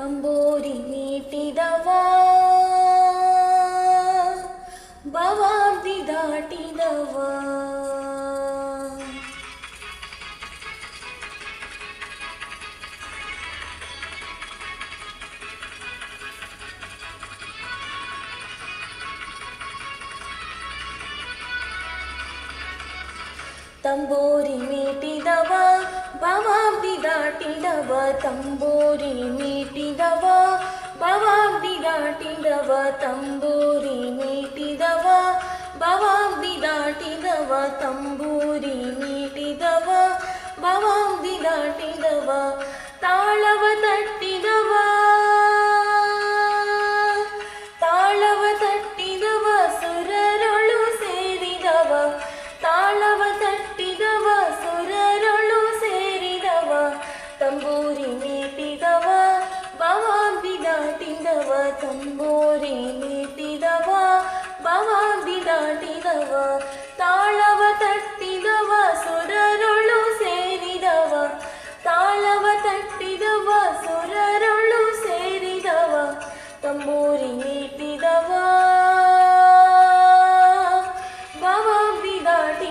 ತಂಬೋರಿ ಮೀಟಿದವ ಭವಾಬ್ದಿ ದಾಟಿದವ ತಂಬೋರಿ ಮೀಟಿದವ ಭವಾಬ್ದಿ ದಾಟಿದವ ತಂಬೋರಿ ಮೀಟಿದವ ಭವಾಬ್ದಿ ದಾಟಿದವ ತಂಬೂರಿ ಮೀಟಿದವ ಭವಾಬ್ದಿ ದಾಟಿದವ ತಂಬೂರಿ ಮೀಟಿದವ ಭವಾಬ್ದಿ ದಾಟಿದವ ತಾಳವ ತಟ್ಟಿದವ ತಾಳವ ತಟ್ಟಿದವ ಸುರರೊಳು ಸೇರಿದವ ತಾಳವ ತಟ್ಟಿದವ ಸುರರೊಳು ಸೇರಿದವ ತಂಬೂರಿ ಮೀಟಿದವ ಭವಾಬ್ದಿ ದಾಟಿದವ ತಂಬೂರಿ ಮೀಟಿದವ ಭವಾಬ್ದಿ ದಾಟಿದವ